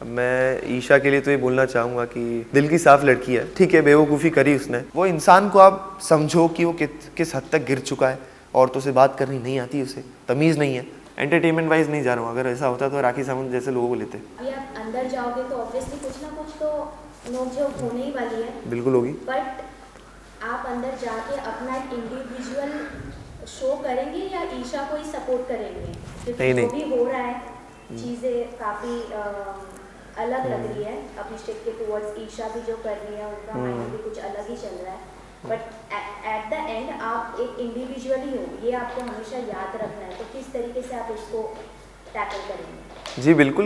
मैं ईशा के लिए तो ये बोलना चाहूँगा कि दिल की साफ लड़की है, ठीक है बेवकूफ़ी करी उसने। वो इंसान को आप समझो कि वो किस हद तक गिर चुका है, औरतों से बात करनी नहीं आती, उसे तमीज़ नहीं है। एंटरटेनमेंट वाइज नहीं जा रहा हूँ, अगर ऐसा होता तो राखी सावंत जैसे लोगों को लेते। अभी आप अंदर जाओगे तो ऑब्वियसली कुछ ना कुछ तो नोकझोंक होने ही वाली है। बिल्कुल होगी। बट आप अंदर जाके अपना एक इंडिविजुअल शो करेंगे या ईशा को ही सपोर्ट करेंगे? क्योंकि नहीं जो भी हो रहा है चीज़ें काफ़ी अलग लग रही है अभिषेक के टुवर्ड्स। ईशा भी जो कर रही है उनका माइंड भी कुछ अलग ही चल रहा है। बट एट द एंड आप एक इंडिविजुअल ही हो, ये आपको हमेशा याद रखना है। तो किस तरीके से आप इसको टैकल करेंगे? जी बिल्कुल,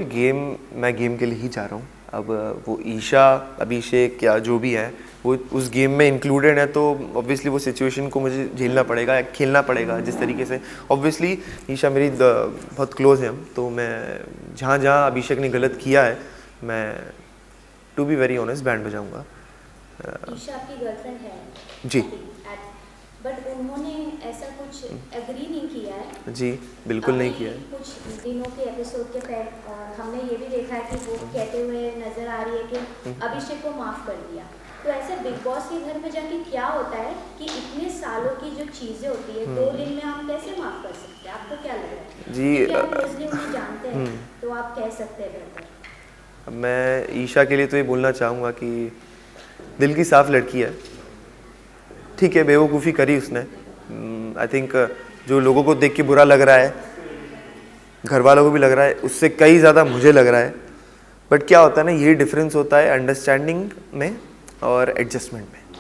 मैं गेम के लिए ही जा रहा हूँ। अब वो ईशा, अभिषेक या जो भी है वो उस गेम में इंक्लूडेड है, तो ऑब्वियसली वो सिचुएशन को मुझे झेलना पड़ेगा या खेलना पड़ेगा जिस तरीके से। ऑब्वियसली ईशा मेरी बहुत क्लोज है हम, तो मैं जहाँ जहाँ अभिषेक ने गलत किया है मैं to be very honest band बजाऊँगा। ईशा आपकी गर्लफ्रेंड है जी, बट उन्होंने ऐसा कुछ एग्री नहीं किया है। जी बिल्कुल नहीं किया है। कुछ दिनों के एपिसोड के पहले हमने ये भी देखा है कि वो कहते हुए नजर आ रही है कि अभिषेक को माफ कर दिया। तो ऐसे बिग बॉस के घर में जाके क्या होता है कि इतने सालों की जो चीजें होती है 2 दिन में हम कैसे माफ कर सकते हैं? आपको क्या लग रहा है? जी क्योंकि आप क्लोजली उन्हें जानते हैं तो आप कह सकते हैं बेहतर। मैं ईशा के लिए तो ये बोलना चाहूँगा कि दिल की साफ लड़की है, ठीक है बेवकूफ़ी करी उसने। आई थिंक जो लोगों को देख के बुरा लग रहा है, घर वालों को भी लग रहा है, उससे कई ज़्यादा मुझे लग रहा है। बट क्या होता है ना, यही डिफरेंस होता है अंडरस्टैंडिंग में और एडजस्टमेंट में।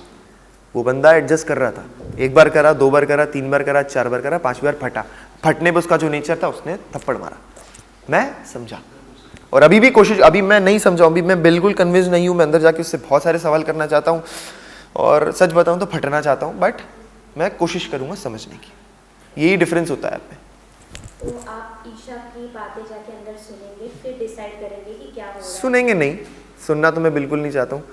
वो बंदा एडजस्ट कर रहा था, 1 बार करा, 2 बार करा, 3 बार करा, 4 बार करा, 5वीं बार फटा। फटने पर उसका जो नेचर था उसने थप्पड़ मारा। मैं समझा और अभी भी कोशिश, अभी मैं नहीं समझा, अभी मैं बिल्कुल कन्विंस नहीं हूँ। मैं अंदर जाके उससे बहुत सारे सवाल करना चाहता हूँ और सच बताऊँ तो फटना चाहता हूँ, बट मैं कोशिश करूँगा समझने की। यही डिफरेंस होता है आप में। तो आप ईशा की बातें जाके अंदर सुनेंगे, फिर डिसाइड करेंगे कि क्या हो रहा है? सुनेंगे नहीं, सुनना तो मैं बिल्कुल नहीं चाहता हूँ।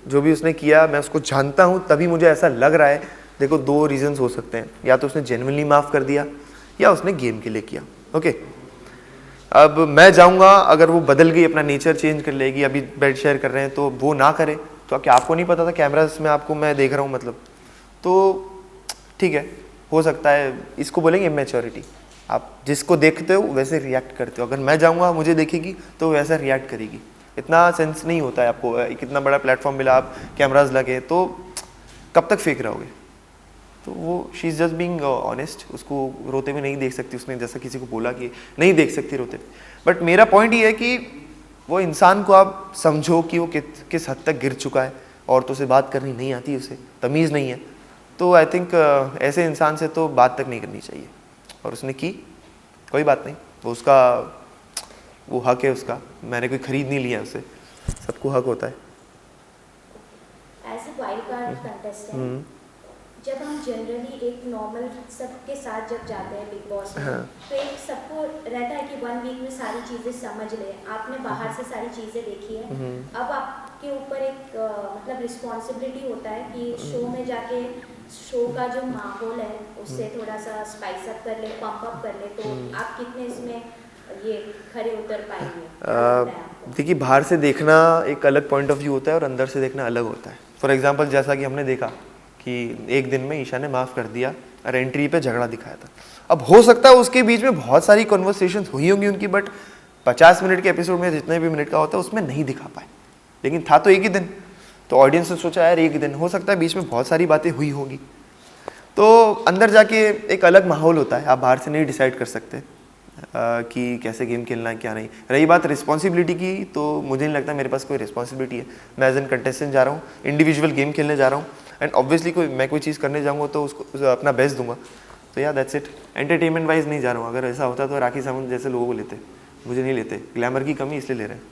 जो भी उसने किया मैं उसको जानता हूँ, तभी मुझे ऐसा लग रहा है। देखो 2 रीजंस हो सकते हैं, या तो उसने जेन्युइनली माफ़ कर दिया या उसने गेम के लिए किया। ओके, अब मैं जाऊँगा, अगर वो बदल गई, अपना नेचर चेंज कर लेगी, अभी बेड शेयर कर रहे हैं तो वो ना करे, तो क्या आपको नहीं पता था कैमरास में आपको मैं देख रहा हूँ मतलब? तो ठीक है, हो सकता है इसको बोलेंगे इमेच्योरिटी। आप जिसको देखते हो वैसे रिएक्ट करते हो। अगर मैं जाऊँगा मुझे देखेगी तो वैसा रिएक्ट करेगी। इतना सेंस नहीं होता है आपको, कितना बड़ा प्लेटफॉर्म मिला, आप कैमराज लगे तो कब तक फेंक रहोगे? तो वो she is just being honest. उसको रोते हुए नहीं देख सकती, उसने जैसा किसी को बोला कि नहीं देख सकती रोते। बट मेरा पॉइंट ये है कि वो इंसान को आप समझो कि वो किस हद तक गिर चुका है, औरतों से बात करनी नहीं आती, उसे तमीज़ नहीं है। तो आई थिंक ऐसे इंसान से तो बात तक नहीं करनी चाहिए। और उसने की, कोई बात नहीं, वो हक है उसका। मैंने कोई खरीद नहीं लिया उसे, सबको हक होता है। As a wild card contestant, जब हम जनरली एक नॉर्मल सबके साथ जब जाते हैं बिग बॉस में, तो एक सबको रहता है कि 1 वीक में सारी चीज़ें समझ ले। आपने बाहर से सारी चीज़ें देखी है, अब आपके ऊपर एक मतलब रिस्पॉन्सिबिलिटी होता है कि शो में जाके शो का जो माहौल है उससे थोड़ा सा स्पाइस अप कर ले, पंप अप कर ले। तो आप कितने इसमें ये खरे उतर पाएंगे? देखिए, बाहर से देखना एक अलग पॉइंट ऑफ व्यू होता है और अंदर से देखना अलग होता है। फॉर एग्जांपल, जैसा कि हमने देखा कि एक दिन में ईशा ने माफ़ कर दिया और एंट्री पे झगड़ा दिखाया था। अब हो सकता है उसके बीच में बहुत सारी कन्वर्सेशंस हुई होंगी उनकी, बट 50 मिनट के एपिसोड में जितने भी मिनट का होता है उसमें नहीं दिखा पाए। लेकिन था तो एक ही दिन, तो ऑडियंस ने सोचा यार एक दिन, हो सकता है बीच में बहुत सारी बातें हुई होंगी। तो अंदर जाके एक अलग माहौल होता है, आप बाहर से नहीं डिसाइड कर सकते कि कैसे गेम खेलना है क्या नहीं। रही बात रिस्पॉन्सिबिलिटी की, तो मुझे नहीं लगता मेरे पास कोई रिस्पॉन्सिबिलिटी है। मैं एज एन कंटेस्टेंट जा रहा हूँ, इंडिविजुअल गेम खेलने जा रहा हूँ, एंड ऑब्वियसली मैं कोई चीज़ करने जाऊँगा तो उसको अपना बेस्ट दूंगा। तो यार दैट्स इट। एंटरटेनमेंट वाइज नहीं जा रहा हूँ। अगर ऐसा होता तो राखी सावंत जैसे लोगों को लेते, मुझे नहीं लेते। ग्लैमर की कमी इसलिए ले रहे हैं।